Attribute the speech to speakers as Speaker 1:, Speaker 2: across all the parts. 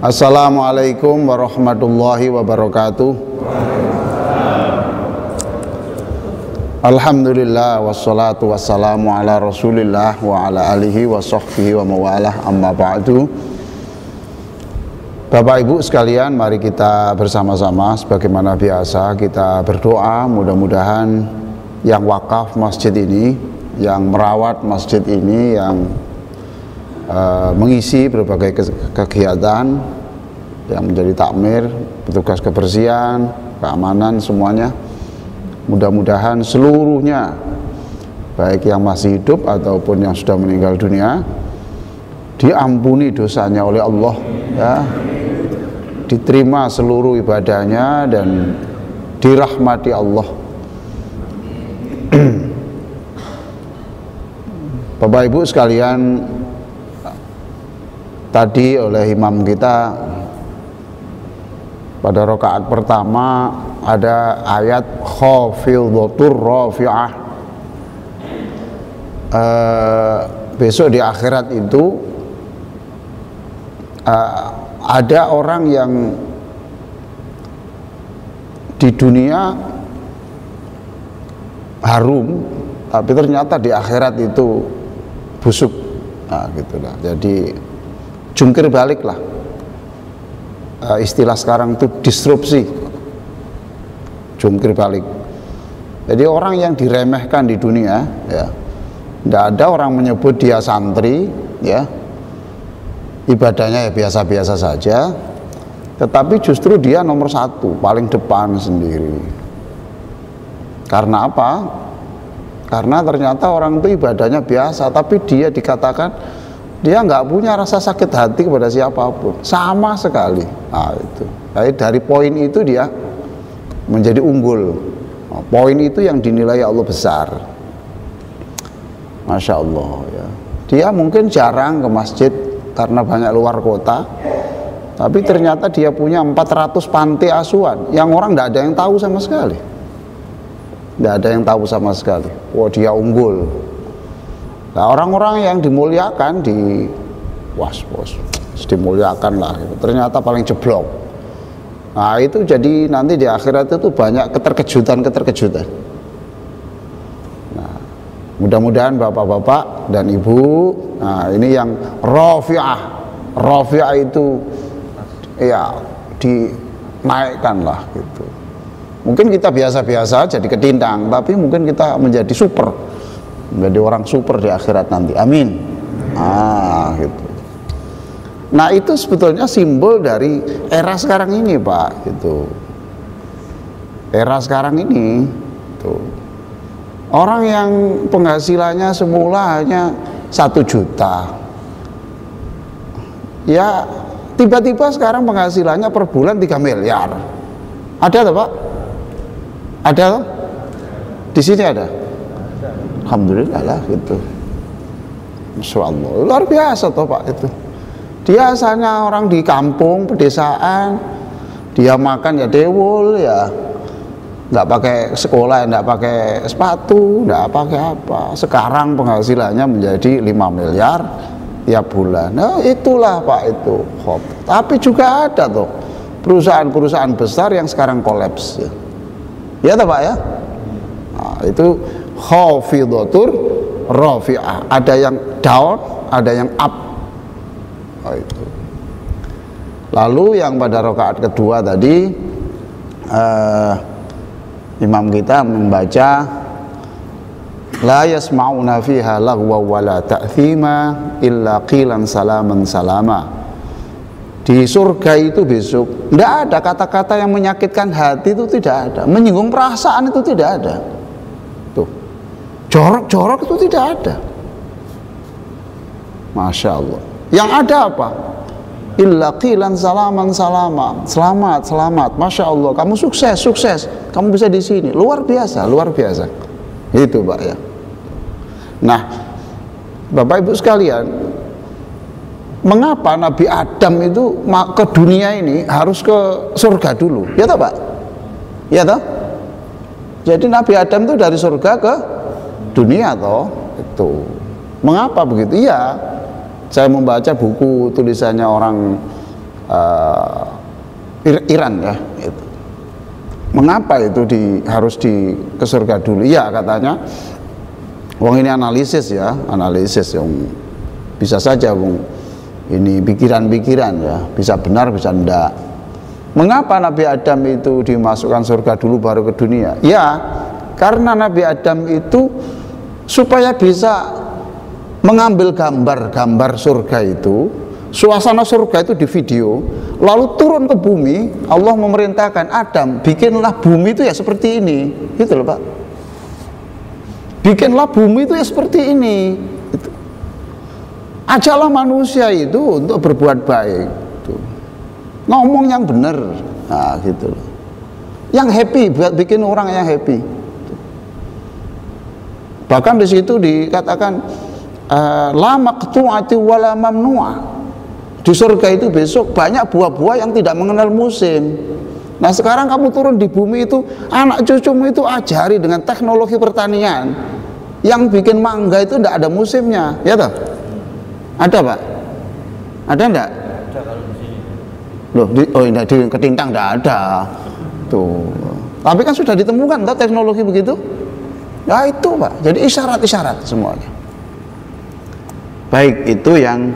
Speaker 1: Assalamualaikum warahmatullahi wabarakatuh. Alhamdulillah wassalatu wassalamu ala rasulillah wa ala alihi wa sahbihi wa mawalah, amma ba'du. Bapak Ibu sekalian, mari kita bersama-sama sebagaimana biasa kita berdoa, mudah-mudahan yang wakaf masjid ini, yang merawat masjid ini, yang mengisi berbagai kegiatan, yang menjadi takmir, petugas kebersihan, keamanan, semuanya, mudah-mudahan seluruhnya, baik yang masih hidup ataupun yang sudah meninggal dunia, diampuni dosanya oleh Allah, ya, diterima seluruh ibadahnya dan dirahmati Allah. Bapak Ibu sekalian, tadi oleh imam kita pada rakaat pertama ada ayat khafidhatur rafi'ah. Besok di akhirat itu ada orang yang di dunia harum, tapi ternyata di akhirat itu busuk. Nah, gitulah. Jadi jungkir balik lah. Istilah sekarang itu disrupsi, jungkir balik. Jadi orang yang diremehkan di dunia, ya, tidak ada orang menyebut dia santri, ya, ibadahnya ya biasa-biasa saja, tetapi justru dia nomor satu, paling depan sendiri. Karena apa? Karena ternyata orang itu ibadahnya biasa, tapi dia dikatakan dia nggak punya rasa sakit hati kepada siapapun, sama sekali. Nah, itu. Jadi dari poin itu dia menjadi unggul. Nah, poin itu yang dinilai Allah besar. Masya Allah, ya. Dia mungkin jarang ke masjid karena banyak luar kota, tapi ternyata dia punya 400 panti asuhan yang orang tidak ada yang tahu sama sekali. Tidak ada yang tahu sama sekali. Wah, dia unggul. Nah, orang-orang yang dimuliakan di dimuliakan lah, gitu. Ternyata paling jeblok. Nah, itu jadi nanti di akhirat itu banyak keterkejutan. Nah, mudah-mudahan bapak-bapak dan ibu, nah ini yang rafi'ah itu ya dinaikkan lah gitu. Mungkin kita biasa-biasa jadi ketintang, tapi mungkin kita menjadi super, menjadi orang super di akhirat nanti. Amin. Gitu. Nah, itu sebetulnya simbol dari era sekarang ini, Pak. Gitu. Era sekarang ini, tuh. Orang yang penghasilannya semula hanya 1 juta, ya tiba-tiba sekarang penghasilannya per bulan 3 miliar. Ada tuh, Pak? Ada tuh? Di sini ada? Alhamdulillah lah gitu. Masya Allah, luar biasa toh Pak itu. Biasanya orang di kampung, pedesaan, dia makan ya dewul ya, nggak pakai sekolah, nggak pakai sepatu, nggak pakai apa. Sekarang penghasilannya menjadi 5 miliar tiap bulan. Nah, itulah Pak itu. Tapi juga ada tuh perusahaan-perusahaan besar yang sekarang kolaps. Ya toh Pak ya. Nah, itu khafidhatur rafi'ah, ada yang down, ada yang up. Itu. Lalu yang pada rakaat kedua tadi imam kita membaca la yasma'una fiha laghwa wala ta'thima illa qilan salaman salama. Di surga itu besok tidak ada kata-kata yang menyakitkan hati, itu tidak ada, menyinggung perasaan itu tidak ada. Jorok-jorok itu tidak ada. Masya Allah. Yang ada apa? Illa qilan salaman salama. Selamat, selamat. Masya Allah. Kamu sukses. Kamu bisa di sini. Luar biasa. Itu Pak ya. Nah, Bapak Ibu sekalian, mengapa Nabi Adam itu ke dunia ini harus ke surga dulu? Ya toh Pak? Ya toh? Jadi Nabi Adam itu dari surga ke dunia toh. Itu. Mengapa begitu? Iya, saya membaca buku tulisannya orang Iran ya itu. Mengapa itu harus ke surga dulu? Ya katanya, wong ini analisis ya, analisis yang bisa saja wong ini pikiran-pikiran ya, bisa benar bisa enggak. Mengapa Nabi Adam itu dimasukkan surga dulu baru ke dunia? Ya, karena Nabi Adam itu supaya bisa mengambil gambar surga itu, suasana surga itu di video, lalu turun ke bumi. Allah memerintahkan Adam, bikinlah bumi itu ya seperti ini, gitu loh Pak. Bikinlah bumi itu ya seperti ini, gitu. Ajalah manusia itu untuk berbuat baik, gitu. Ngomong yang benar, nah gitu loh. Yang happy, buat bikin orang yang happy. Bahkan di situ dikatakan la maqtu'ati wala mamnu'ah. Di surga itu besok banyak buah-buah yang tidak mengenal musim. Nah sekarang kamu turun di bumi itu, anak cucumu itu ajari dengan teknologi pertanian. Yang bikin mangga itu tidak ada musimnya, ya toh? Ada Pak? Ada enggak? Ada kalau di sini. Loh, di Ketintang tidak ada. Tuh. Tapi kan sudah ditemukan toh teknologi begitu? Ya itu Pak, jadi isyarat-isyarat semuanya. Baik, itu yang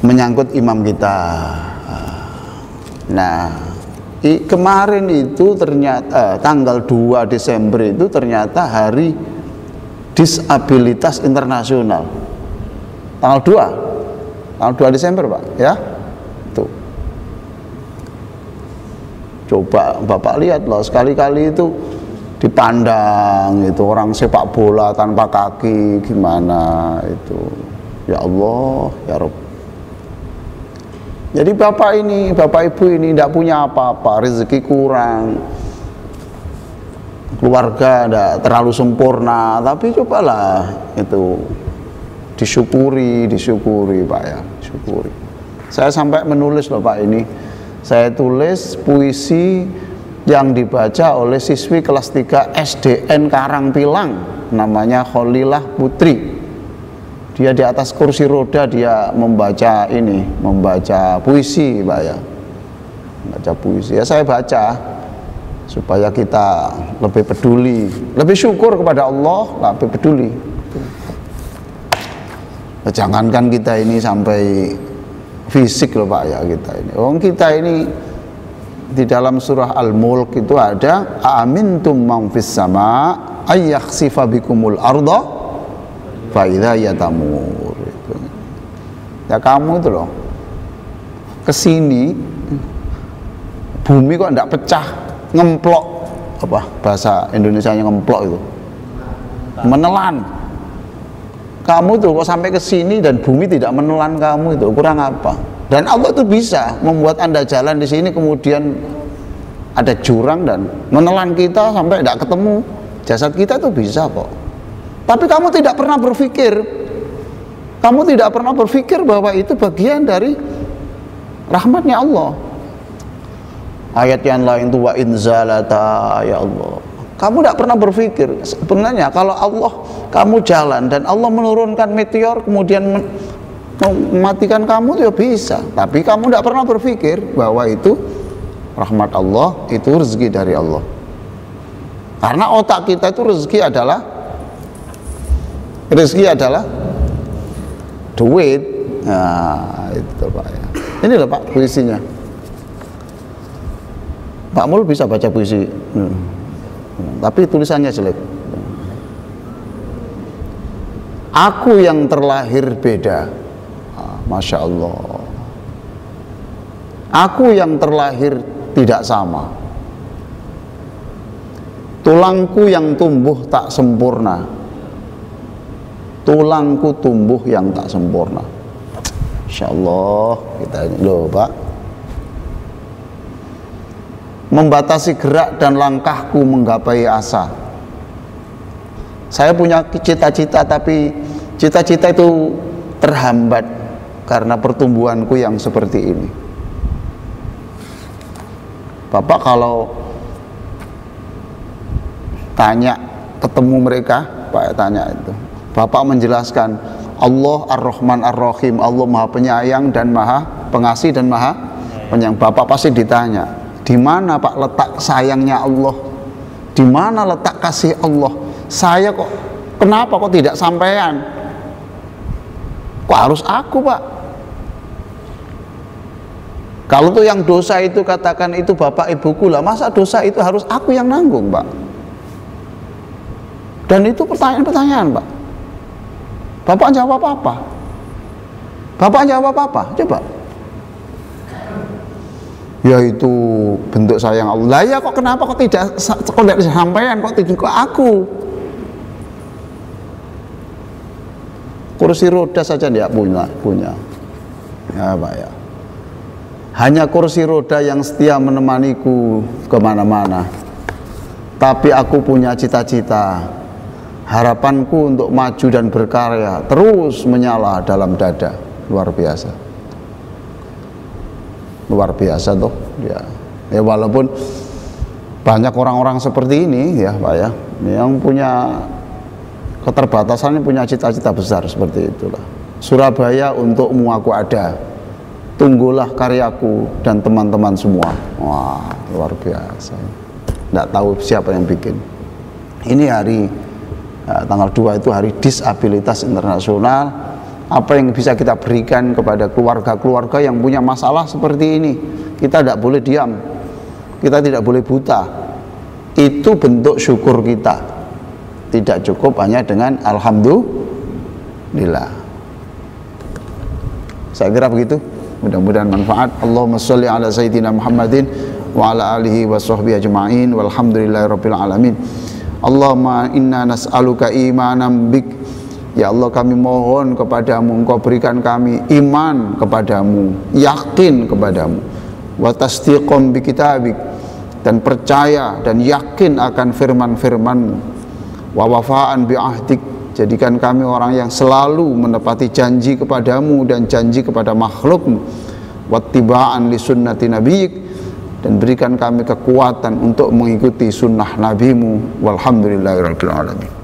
Speaker 1: menyangkut imam kita. Nah, kemarin itu ternyata tanggal 2 Desember itu ternyata hari disabilitas internasional. Tanggal 2 Desember Pak, ya. Tuh. Coba Bapak lihat loh, sekali-kali itu dipandang itu orang sepak bola tanpa kaki gimana itu, ya Allah ya Rabb. Jadi bapak ibu ini tidak punya apa-apa, rezeki kurang, keluarga tidak terlalu sempurna, tapi cobalah itu disyukuri Pak ya, syukuri. Saya sampai menulis loh Pak ini, saya tulis puisi yang dibaca oleh siswi kelas 3 SDN Karangpilang, namanya Kholilah Putri. Dia di atas kursi roda, dia membaca puisi Pak ya, membaca puisi. Ya saya baca supaya kita lebih peduli, lebih syukur kepada Allah, lebih peduli. Jangankan kita ini sampai fisik loh Pak ya, kita ini di dalam surah Al-Mulk itu ada amintum man fis sama ayyakhsifa bikumul arda fa idza yatamur. Ya kamu itu loh kesini bumi kok enggak pecah, ngemplok, apa bahasa Indonesianya ngemplok itu, menelan. Kamu tuh kok sampai ke sini dan bumi tidak menelan kamu, itu kurang apa? Dan Allah itu bisa membuat Anda jalan di sini kemudian ada jurang dan menelan kita sampai tidak ketemu jasad kita, itu bisa kok. Tapi kamu tidak pernah berpikir bahwa itu bagian dari rahmatnya Allah. Ayat yang lain itu wa inzalata, ya Allah. Kamu tidak pernah berpikir sebenarnya kalau Allah kamu jalan dan Allah menurunkan meteor kemudian mematikan kamu, itu ya bisa. Tapi kamu tidak pernah berpikir bahwa itu rahmat Allah, itu rezeki dari Allah. Karena otak kita itu rezeki adalah duit. Nah, itu Pak ya. Ini loh Pak puisinya. Pak Mul bisa baca puisi. Tapi tulisannya jelek. Aku yang terlahir beda. Masya Allah. Aku yang terlahir tidak sama. Tulangku yang tumbuh tak sempurna. Tulangku tumbuh yang tak sempurna. Masya Allah. Kita ini loh Pak. Membatasi gerak dan langkahku menggapai asa. Saya punya cita-cita, tapi cita-cita itu terhambat karena pertumbuhanku yang seperti ini. Bapak kalau tanya, ketemu mereka, Pak tanya itu, Bapak menjelaskan Allah Ar-Rahman Ar-Rahim, Allah Maha Penyayang dan Maha pengasih dan maha penyayang. Bapak pasti ditanya, di mana Pak letak sayangnya Allah? Di mana letak kasih Allah? Saya kok, kenapa kok tidak sampean? Kok harus aku, Pak? Kalau tuh yang dosa itu katakan itu bapak ibuku lah, masa dosa itu harus aku yang nanggung, Pak? Dan itu pertanyaan-pertanyaan, Pak. Bapak jawab apa? Bapak jawab apa? Coba. Ya itu bentuk sayang Allah. Ya kok kenapa kok tidak disampaikan, kok tidak kok aku? Kursi roda saja tidak punya. Ya Pak ya. Hanya kursi roda yang setia menemaniku kemana-mana. Tapi aku punya cita-cita. Harapanku untuk maju dan berkarya terus menyala dalam dada. Luar biasa. Luar biasa tuh ya. Ya walaupun banyak orang-orang seperti ini ya Pak ya, yang punya keterbatasan, punya cita-cita besar seperti itulah. Surabaya untukmu aku ada. Tunggulah karyaku dan teman-teman semua. Wah, luar biasa. Nggak tahu siapa yang bikin. Ini hari tanggal 2 itu hari disabilitas internasional. Apa yang bisa kita berikan kepada keluarga-keluarga yang punya masalah seperti ini? Kita tidak boleh diam, kita tidak boleh buta. Itu bentuk syukur kita. Tidak cukup hanya dengan alhamdulillah. Saya kira begitu. Mudah-mudahan manfaat. Allahumma sholli ala sayyidina Muhammadin wa ala alihi wa sahbihi ajma'in walhamdulillahirabbil alamin. Allahumma inna nas'aluka imanan bik. Ya Allah, kami mohon kepadamu, Engkau berikan kami iman kepadamu, yakin kepadamu, wa tasdiqan bi kitabik, dan percaya dan yakin akan firman-firmanmu, wa wafaan bi ahdik, jadikan kami orang yang selalu menepati janji kepadamu dan janji kepada makhlukmu, wattiba'an li sunnati nabiyik, dan berikan kami kekuatan untuk mengikuti sunnah nabimu. Walhamdulillahirabbil alamin.